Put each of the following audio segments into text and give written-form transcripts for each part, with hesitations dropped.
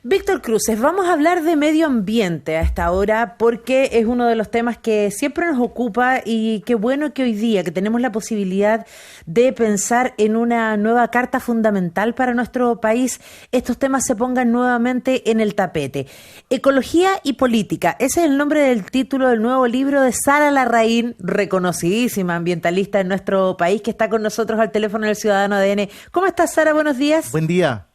Víctor Cruces, vamos a hablar de medio ambiente a esta hora porque es uno de los temas que siempre nos ocupa y qué bueno que hoy día que tenemos la posibilidad de pensar en una nueva carta fundamental para nuestro país, estos temas se pongan nuevamente en el tapete. Ecología y política, ese es el nombre del título del nuevo libro de Sara Larraín, reconocidísima ambientalista en nuestro país, que está con nosotros al teléfono del Ciudadano ADN. ¿Cómo estás, Sara? Buenos días. Buen día.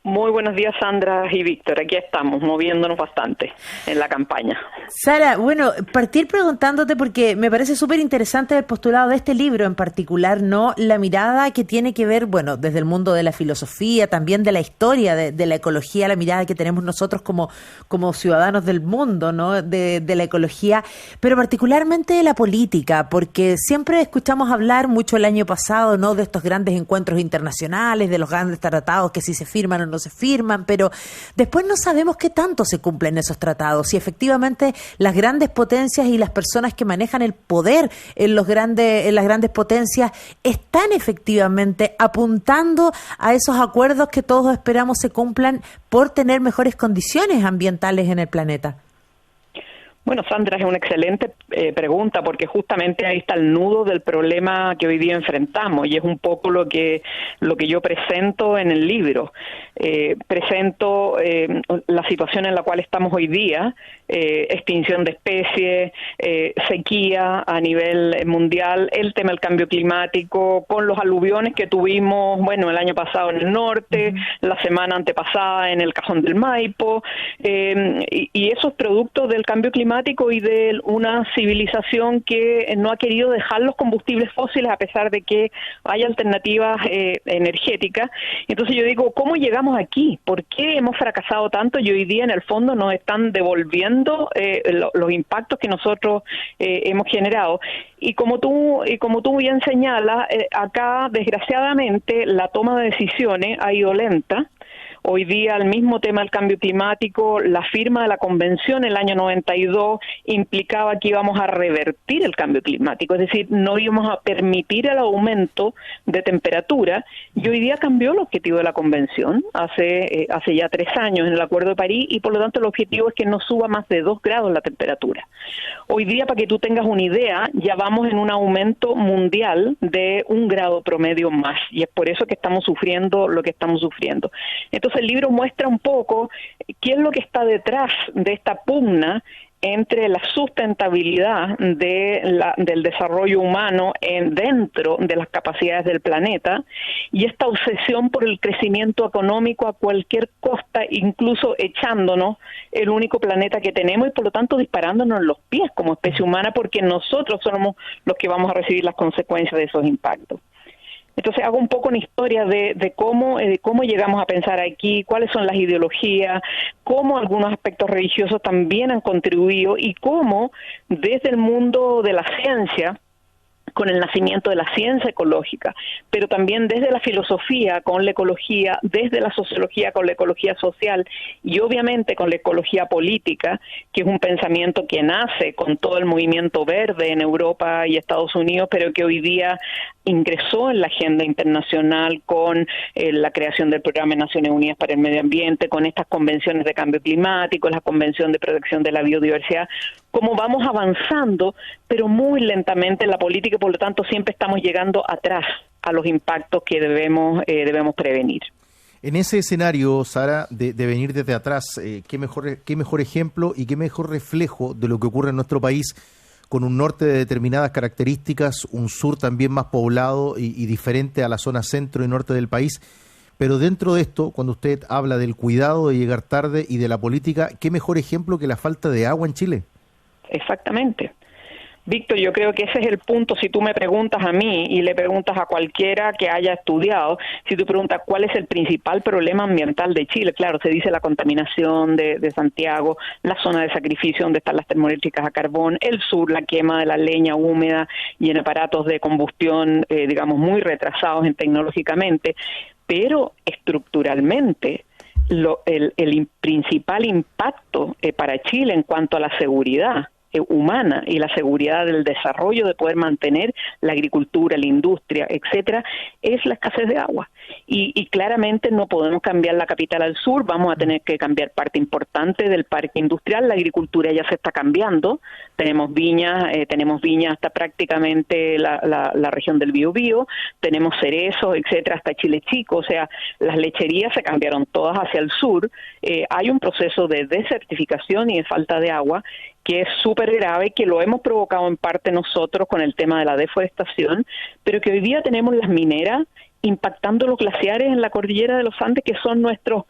Muy buenos días, Sandra y Víctor. Aquí estamos, moviéndonos bastante en la campaña. Sara, bueno, partir preguntándote porque me parece súper interesante el postulado de este libro en particular, ¿no? La mirada que tiene que ver, bueno, desde el mundo de la filosofía, también de la historia, de la ecología, la mirada que tenemos nosotros como ciudadanos del mundo, ¿no? De la ecología, pero particularmente de la política, porque siempre escuchamos hablar mucho el año pasado, ¿no? De estos grandes encuentros internacionales, de los grandes tratados que sí se firman o no se firman, pero después no sabemos qué tanto se cumplen esos tratados, si efectivamente las grandes potencias y las personas que manejan el poder en las grandes potencias están efectivamente apuntando a esos acuerdos que todos esperamos se cumplan por tener mejores condiciones ambientales en el planeta. Bueno, Sandra, es una excelente pregunta porque justamente ahí está el nudo del problema que hoy día enfrentamos y es un poco lo que yo presento en el libro. Presento la situación en la cual estamos hoy día, extinción de especies, sequía a nivel mundial, el tema del cambio climático, con los aluviones que tuvimos, bueno, el año pasado en el norte, la semana antepasada en el Cajón del Maipo, y esos productos del cambio climático y de una civilización que no ha querido dejar los combustibles fósiles a pesar de que hay alternativas energéticas. Entonces yo digo, ¿cómo llegamos aquí? ¿Por qué hemos fracasado tanto y hoy día en el fondo nos están devolviendo los impactos que nosotros hemos generado? Y como tú bien señalas, acá desgraciadamente la toma de decisiones ha ido lenta. Hoy día el mismo tema del cambio climático, la firma de la convención en el año 92 implicaba que íbamos a revertir el cambio climático, es decir, no íbamos a permitir el aumento de temperatura y hoy día cambió el objetivo de la convención hace ya 3 años en el Acuerdo de París y por lo tanto el objetivo es que no suba más de 2 grados la temperatura. Hoy día, para que tú tengas una idea, ya vamos en un aumento mundial de 1 grado promedio más y es por eso que estamos sufriendo lo que estamos sufriendo. Entonces el libro muestra un poco qué es lo que está detrás de esta pugna entre la sustentabilidad del desarrollo humano dentro de las capacidades del planeta y esta obsesión por el crecimiento económico a cualquier costa, incluso echándonos el único planeta que tenemos y por lo tanto disparándonos en los pies como especie humana porque nosotros somos los que vamos a recibir las consecuencias de esos impactos. Entonces hago un poco una historia de cómo llegamos a pensar aquí, cuáles son las ideologías, cómo algunos aspectos religiosos también han contribuido y cómo desde el mundo de la ciencia, con el nacimiento de la ciencia ecológica, pero también desde la filosofía con la ecología, desde la sociología con la ecología social y obviamente con la ecología política, que es un pensamiento que nace con todo el movimiento verde en Europa y Estados Unidos, pero que hoy día ingresó en la agenda internacional con la creación del Programa de Naciones Unidas para el Medio Ambiente, con estas convenciones de cambio climático, la Convención de Protección de la Biodiversidad, cómo vamos avanzando, pero muy lentamente en la política y por lo tanto siempre estamos llegando atrás a los impactos que debemos prevenir. En ese escenario, Sara, de venir desde atrás, qué mejor ejemplo y qué mejor reflejo de lo que ocurre en nuestro país con un norte de determinadas características, un sur también más poblado y diferente a la zona centro y norte del país. Pero dentro de esto, cuando usted habla del cuidado de llegar tarde y de la política, ¿qué mejor ejemplo que la falta de agua en Chile? Exactamente. Víctor, yo creo que ese es el punto. Si tú me preguntas a mí y le preguntas a cualquiera que haya estudiado, si tú preguntas cuál es el principal problema ambiental de Chile, claro, se dice la contaminación de Santiago, la zona de sacrificio donde están las termoeléctricas a carbón, el sur, la quema de la leña húmeda y en aparatos de combustión, digamos, muy retrasados tecnológicamente, pero estructuralmente el principal impacto para Chile en cuanto a la seguridad humana y la seguridad del desarrollo de poder mantener la agricultura, la industria, etcétera, es la escasez de agua. Y claramente no podemos cambiar la capital al sur, vamos a tener que cambiar parte importante del parque industrial. La agricultura ya se está cambiando, tenemos viñas hasta prácticamente la región del Biobío, tenemos cerezos, etcétera, hasta Chile Chico, o sea, las lecherías se cambiaron todas hacia el sur. Hay un proceso de desertificación y de falta de agua que es súper grave, que lo hemos provocado en parte nosotros con el tema de la deforestación, pero que hoy día tenemos las mineras impactando los glaciares en la cordillera de los Andes, que son nuestros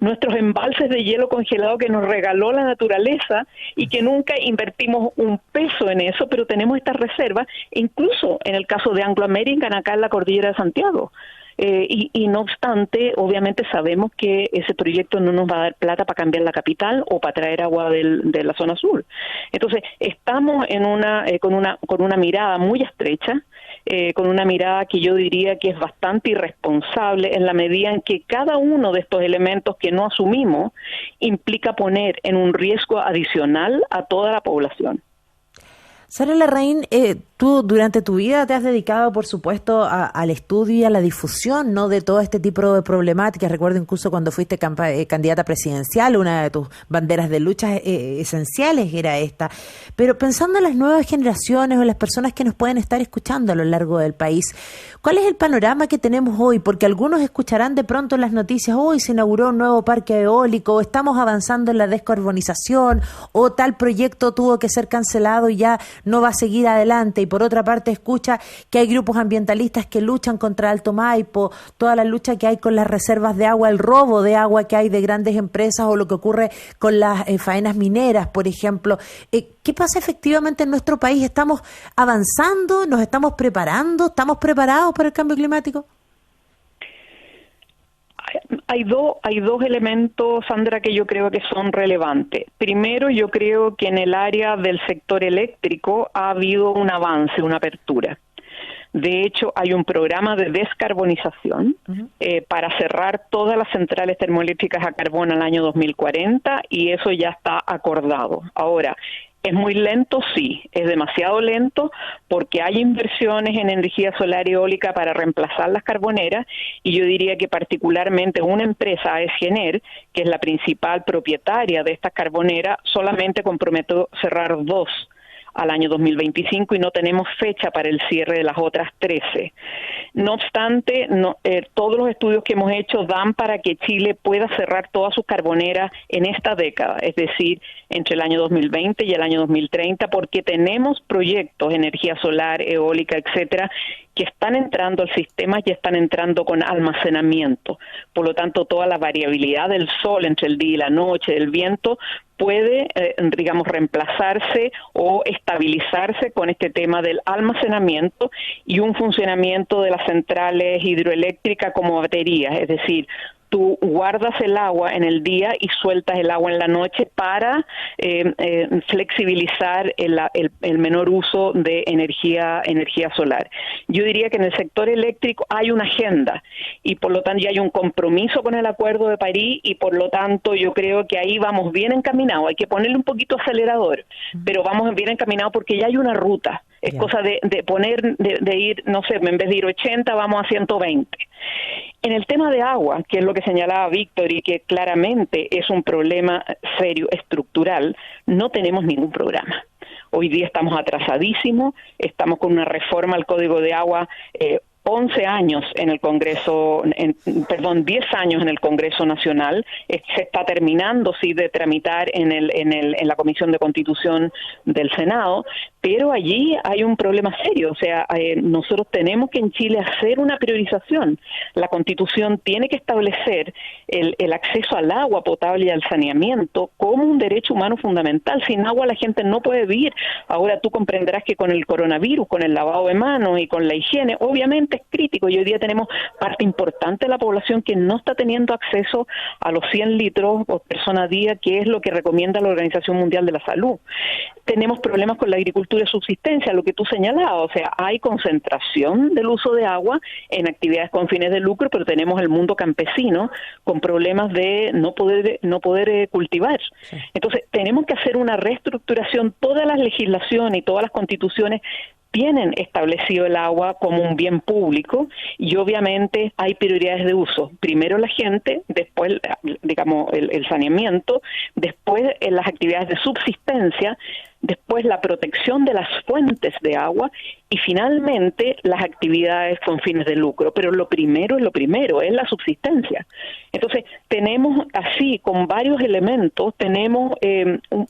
embalses de hielo congelado que nos regaló la naturaleza y que nunca invertimos un peso en eso, pero tenemos estas reservas, incluso en el caso de Anglo American, acá en la cordillera de Santiago. Y no obstante, obviamente sabemos que ese proyecto no nos va a dar plata para cambiar la capital o para traer agua de la zona sur. Entonces, estamos con una mirada muy estrecha, con una mirada que yo diría que es bastante irresponsable en la medida en que cada uno de estos elementos que no asumimos implica poner en un riesgo adicional a toda la población. Sara Larraín, tú durante tu vida te has dedicado, por supuesto, al estudio y a la difusión, ¿no?, de todo este tipo de problemáticas. Recuerdo incluso cuando fuiste candidata presidencial, una de tus banderas de lucha esenciales era esta. Pero pensando en las nuevas generaciones o las personas que nos pueden estar escuchando a lo largo del país, ¿cuál es el panorama que tenemos hoy? Porque algunos escucharán de pronto en las noticias, hoy se inauguró un nuevo parque eólico, o estamos avanzando en la descarbonización, o tal proyecto tuvo que ser cancelado y ya no va a seguir adelante. Y por otra parte escucha que hay grupos ambientalistas que luchan contra Alto Maipo, toda la lucha que hay con las reservas de agua, el robo de agua que hay de grandes empresas o lo que ocurre con las faenas mineras, por ejemplo. ¿Qué pasa efectivamente en nuestro país? ¿Estamos avanzando? ¿Nos estamos preparando? ¿Estamos preparados para el cambio climático? Hay dos elementos, Sandra, que yo creo que son relevantes. Primero, yo creo que en el área del sector eléctrico ha habido un avance, una apertura. De hecho, hay un programa de descarbonización para cerrar todas las centrales termoeléctricas a carbón al año 2040 y eso ya está acordado. Ahora, ¿es muy lento? Sí, es demasiado lento porque hay inversiones en energía solar y eólica para reemplazar las carboneras y yo diría que particularmente una empresa, AES-Gener, que es la principal propietaria de estas carboneras, solamente comprometió cerrar 2 al año 2025 y no tenemos fecha para el cierre de las otras 13. No obstante, todos los estudios que hemos hecho dan para que Chile pueda cerrar todas sus carboneras en esta década, es decir, entre el año 2020 y el año 2030, porque tenemos proyectos, energía solar, eólica, etcétera, que están entrando al sistema y están entrando con almacenamiento. Por lo tanto, toda la variabilidad del sol entre el día y la noche, del viento, puede, reemplazarse o estabilizarse con este tema del almacenamiento y un funcionamiento de las centrales hidroeléctricas como baterías, es decir, tú guardas el agua en el día y sueltas el agua en la noche para flexibilizar el menor uso de energía solar. Yo diría que en el sector eléctrico hay una agenda y por lo tanto ya hay un compromiso con el Acuerdo de París y por lo tanto yo creo que ahí vamos bien encaminados. Hay que ponerle un poquito acelerador, pero vamos bien encaminados porque ya hay una ruta. Es cosa de ir, no sé, en vez de ir 80, vamos a 120. En el tema de agua, que es lo que señalaba Víctor y que claramente es un problema serio, estructural, no tenemos ningún programa. Hoy día estamos atrasadísimos, estamos con una reforma al Código de Agua 11 años en el Congreso, 10 años en el Congreso Nacional, se está terminando sí de tramitar en la Comisión de Constitución del Senado, pero allí hay un problema serio, o sea, nosotros tenemos que en Chile hacer una priorización. La Constitución tiene que establecer el acceso al agua potable y al saneamiento como un derecho humano fundamental. Sin agua la gente no puede vivir. Ahora tú comprenderás que con el coronavirus, con el lavado de manos y con la higiene, obviamente es crítico y hoy día tenemos parte importante de la población que no está teniendo acceso a los 100 litros por persona a día, que es lo que recomienda la Organización Mundial de la Salud. tenemos problemas con la agricultura de subsistencia, lo que tú señalabas, o sea, hay concentración del uso de agua en actividades con fines de lucro, pero tenemos el mundo campesino con problemas de no poder cultivar. Sí. Entonces, tenemos que hacer una reestructuración. Todas las legislaciones y todas las constituciones tienen establecido el agua como un bien público y obviamente hay prioridades de uso. Primero la gente, después, digamos, el saneamiento, después las actividades de subsistencia, después la protección de las fuentes de agua y finalmente las actividades con fines de lucro. Pero lo primero es la subsistencia. Entonces, tenemos así, con varios elementos, tenemos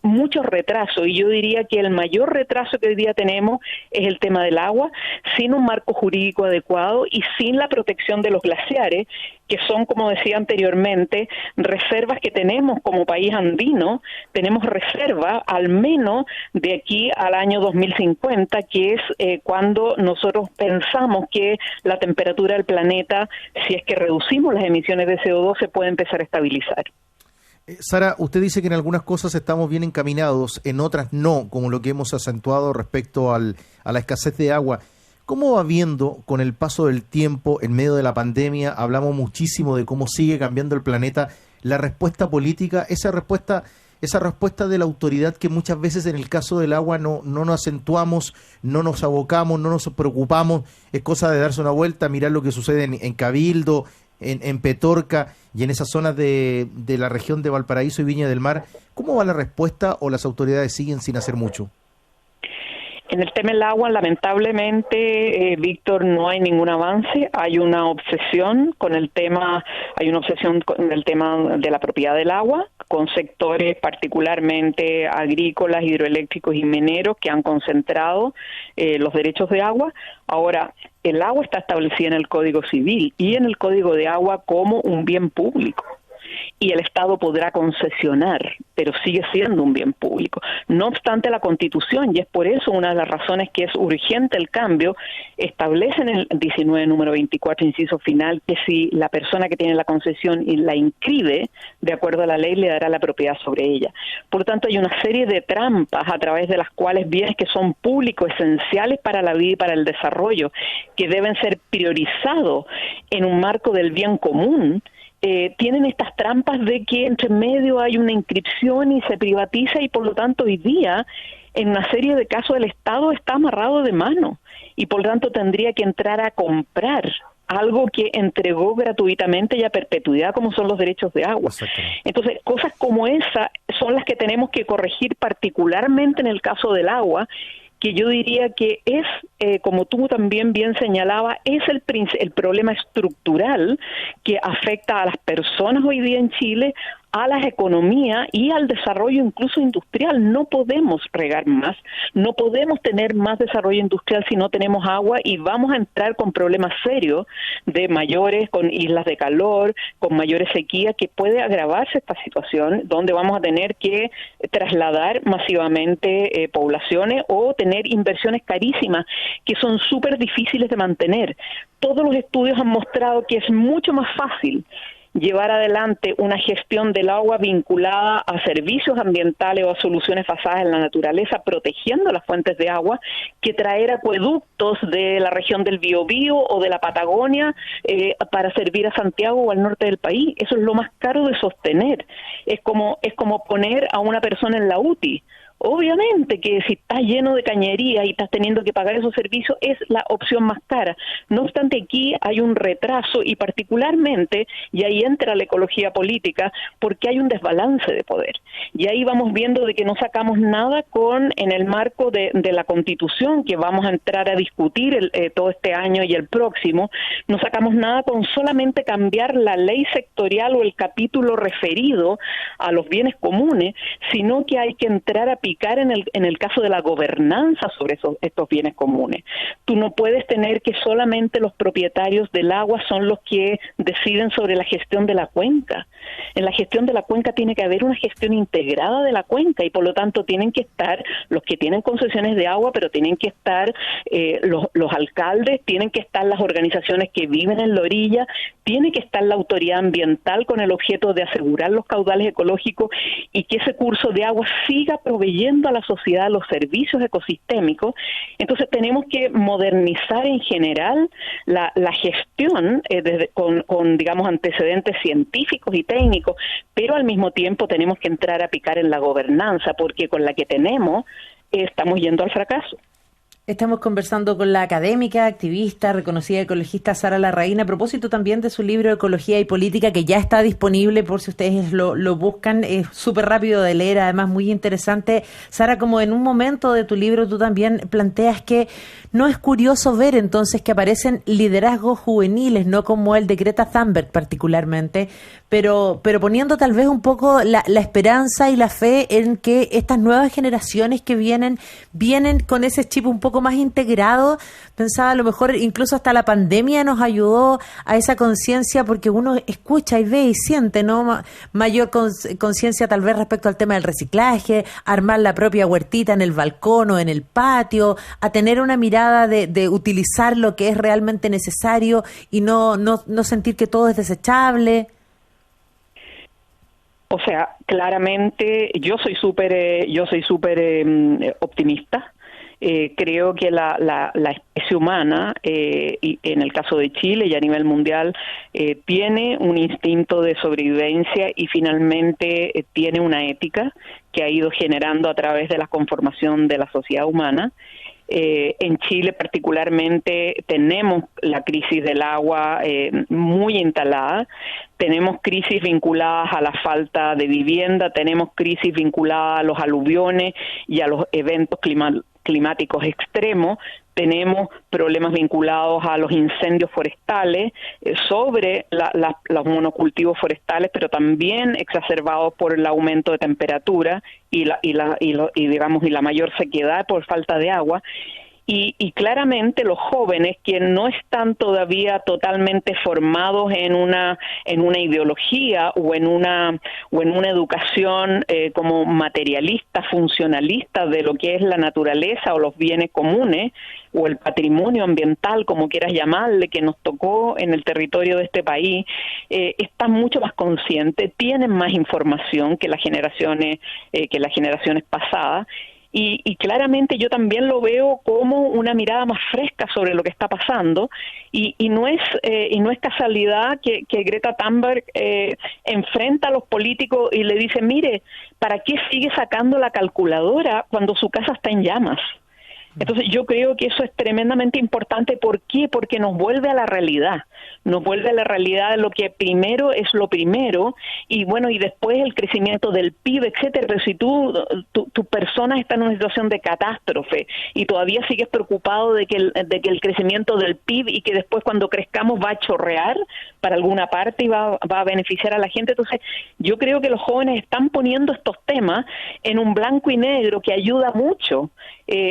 muchos retrasos y yo diría que el mayor retraso que hoy día tenemos es el tema del agua, sin un marco jurídico adecuado y sin la protección de los glaciares, que son, como decía anteriormente, reservas que tenemos como país andino. Tenemos reserva al menos de aquí al año 2050, que es cuando nosotros pensamos que la temperatura del planeta, si es que reducimos las emisiones de CO2, se puede empezar a estabilizar. Sara, usted dice que en algunas cosas estamos bien encaminados, en otras no, como lo que hemos acentuado respecto a la escasez de agua. ¿Cómo va viendo con el paso del tiempo, en medio de la pandemia, hablamos muchísimo de cómo sigue cambiando el planeta, la respuesta política, esa respuesta de la autoridad que muchas veces en el caso del agua no nos acentuamos, no nos abocamos, no nos preocupamos, es cosa de darse una vuelta, mirar lo que sucede en Cabildo, en Petorca y en esas zonas de la región de Valparaíso y Viña del Mar? ¿Cómo va la respuesta o las autoridades siguen sin hacer mucho? En el tema del agua, lamentablemente, Víctor, no hay ningún avance. Hay una obsesión con el tema, de la propiedad del agua, con sectores particularmente agrícolas, hidroeléctricos y mineros que han concentrado los derechos de agua. Ahora, el agua está establecida en el Código Civil y en el Código de Agua como un bien público. Y el Estado podrá concesionar, pero sigue siendo un bien público. No obstante, la Constitución, y es por eso una de las razones que es urgente el cambio, establece en el 19, número 24, inciso final, que si la persona que tiene la concesión y la inscribe, de acuerdo a la ley, le dará la propiedad sobre ella. Por lo tanto, hay una serie de trampas a través de las cuales bienes que son públicos, esenciales para la vida y para el desarrollo, que deben ser priorizados en un marco del bien común, tienen estas trampas de que entre medio hay una inscripción y se privatiza y por lo tanto hoy día en una serie de casos el Estado está amarrado de mano y por lo tanto tendría que entrar a comprar algo que entregó gratuitamente y a perpetuidad como son los derechos de agua. Entonces, cosas como esa son las que tenemos que corregir particularmente en el caso del agua, que yo diría que es, como tú también bien señalabas, es el problema estructural que afecta a las personas hoy día en Chile, a las economías y al desarrollo incluso industrial. No podemos regar más, no podemos tener más desarrollo industrial si no tenemos agua y vamos a entrar con problemas serios de mayores, con islas de calor, con mayores sequías, que puede agravarse esta situación, donde vamos a tener que trasladar masivamente poblaciones o tener inversiones carísimas que son súper difíciles de mantener. Todos los estudios han mostrado que es mucho más fácil llevar adelante una gestión del agua vinculada a servicios ambientales o a soluciones basadas en la naturaleza, protegiendo las fuentes de agua, que traer acueductos de la región del Biobío o de la Patagonia para servir a Santiago o al norte del país. Eso es lo más caro de sostener. Es como poner a una persona en la UTI. Obviamente que si estás lleno de cañería y estás teniendo que pagar esos servicios es la opción más cara. No obstante, aquí hay un retraso y particularmente, y ahí entra la ecología política, porque hay un desbalance de poder. Y ahí vamos viendo de que no sacamos nada en el marco de la Constitución que vamos a entrar a discutir todo este año y el próximo, no sacamos nada con solamente cambiar la ley sectorial o el capítulo referido a los bienes comunes, sino que hay que entrar a picar en el caso de la gobernanza sobre estos bienes comunes. Tú no puedes tener que solamente los propietarios del agua son los que deciden sobre la gestión de la cuenca. En la gestión de la cuenca tiene que haber una gestión integrada de la cuenca y por lo tanto tienen que estar los que tienen concesiones de agua, pero tienen que estar los alcaldes, tienen que estar las organizaciones que viven en la orilla, tiene que estar la autoridad ambiental con el objeto de asegurar los caudales ecológicos y que ese curso de agua siga proveyendo trayendo a la sociedad los servicios ecosistémicos. Entonces tenemos que modernizar en general la gestión con, digamos, antecedentes científicos y técnicos, pero al mismo tiempo tenemos que entrar a picar en la gobernanza, porque con la que tenemos estamos yendo al fracaso. Estamos conversando con la académica, activista, reconocida ecologista Sara Larraín, a propósito también de su libro Ecología y Política, que ya está disponible por si ustedes lo buscan. Es súper rápido de leer, además muy interesante. Sara, como en un momento de tu libro tú también planteas que no es curioso ver entonces que aparecen liderazgos juveniles, no como el de Greta Thunberg particularmente, pero poniendo tal vez un poco la esperanza y la fe en que estas nuevas generaciones que vienen con ese chip un poco más integrado. Pensaba, a lo mejor incluso hasta la pandemia nos ayudó a esa conciencia, porque uno escucha y ve y siente, ¿no? Mayor conciencia tal vez respecto al tema del reciclaje, armar la propia huertita en el balcón o en el patio, a tener una mirada de utilizar lo que es realmente necesario y no sentir que todo es desechable. O sea, claramente yo soy súper optimista. Creo que la especie humana, y en el caso de Chile y a nivel mundial, tiene un instinto de sobrevivencia y finalmente tiene una ética que ha ido generando a través de la conformación de la sociedad humana. En Chile particularmente tenemos la crisis del agua muy instalada, tenemos crisis vinculadas a la falta de vivienda, tenemos crisis vinculadas a los aluviones y a los eventos climáticos extremos, tenemos problemas vinculados a los incendios forestales, sobre los monocultivos forestales, pero también exacerbados por el aumento de temperatura y la mayor sequedad por falta de agua. Y claramente los jóvenes que no están todavía totalmente formados en una ideología o en una educación como materialista, funcionalista de lo que es la naturaleza o los bienes comunes o el patrimonio ambiental, como quieras llamarle, que nos tocó en el territorio de este país, están mucho más conscientes, tienen más información que las generaciones pasadas. Y claramente yo también lo veo como una mirada más fresca sobre lo que está pasando, y no es casualidad que Greta Thunberg enfrenta a los políticos y le dice: mire, ¿para qué sigue sacando la calculadora cuando su casa está en llamas? Entonces yo creo que eso es tremendamente importante. ¿Por qué? Porque nos vuelve a la realidad, de lo que primero es lo primero, y bueno, y después el crecimiento del PIB, etcétera. Pero si tu persona está en una situación de catástrofe y todavía sigues preocupado de que el crecimiento del PIB y que después cuando crezcamos va a chorrear para alguna parte y va a beneficiar a la gente, entonces yo creo que los jóvenes están poniendo estos temas en un blanco y negro que ayuda mucho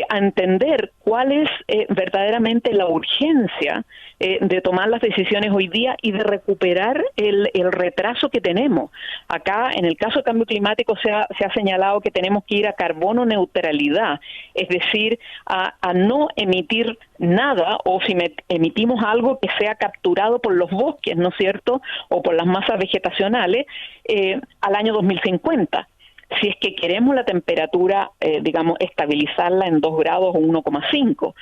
a entender cuál es verdaderamente la urgencia de tomar las decisiones hoy día y de recuperar el retraso que tenemos. Acá, en el caso del cambio climático, se ha señalado que tenemos que ir a carbono neutralidad, es decir, a no emitir nada, o si emitimos algo que sea capturado por los bosques, ¿no es cierto?, o por las masas vegetacionales, al año 2050. Si es que queremos la temperatura, estabilizarla en 2 grados o 1,5,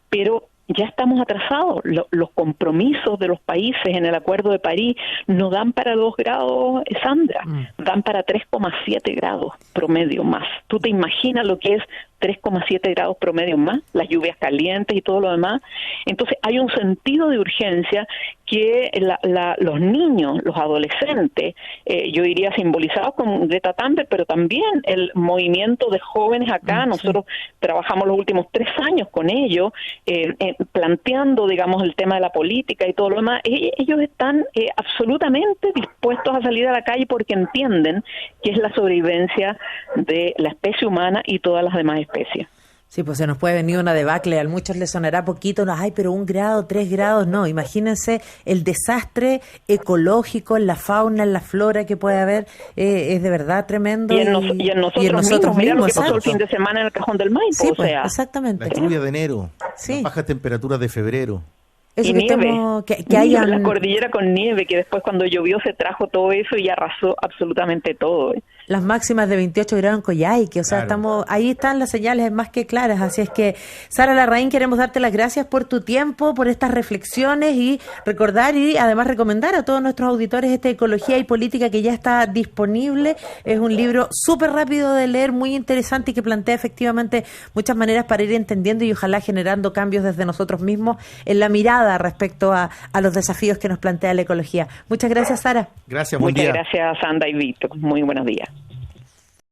pero ya estamos atrasados. Los compromisos de los países en el Acuerdo de París no dan para 2 grados, Sandra, dan para 3,7 grados promedio más. ¿Tú te imaginas lo que es 3,7 grados promedio más? Las lluvias calientes y todo lo demás. Entonces hay un sentido de urgencia que los niños, los adolescentes, yo diría simbolizados con Greta Thunberg, pero también el movimiento de jóvenes acá, nosotros trabajamos los últimos 3 años con ellos, planteando, digamos, el tema de la política y todo lo demás. Ellos están absolutamente dispuestos a salir a la calle porque entienden que es la sobrevivencia de la especie humana y todas las demás especies. Sí, pues se nos puede venir una debacle, a muchos les sonará poquito, pero 1 grado, 3 grados, no, imagínense el desastre ecológico en la fauna, en la flora que puede haber, es de verdad tremendo. Y en nosotros mismos, mira lo que pasó el fin de semana en el Cajón del Maipo, sí, pues, exactamente. La lluvia de enero, las bajas temperaturas de febrero. Eso y que nieve, que haya la cordillera con nieve, que después cuando llovió se trajo todo eso y arrasó absolutamente todo. las máximas de 28 grados en Coyhaique, o sea, Claro. ahí están las señales más que claras, así es que, Sara Larraín, queremos darte las gracias por tu tiempo, por estas reflexiones y recordar y además recomendar a todos nuestros auditores Ecología y Política, que ya está disponible. Es un libro súper rápido de leer, muy interesante y que plantea efectivamente muchas maneras para ir entendiendo y ojalá generando cambios desde nosotros mismos en la mirada respecto a los desafíos que nos plantea la ecología. Muchas gracias, Sara. Gracias, buen día. Muchas gracias, Sandra y Víctor. Muy buenos días.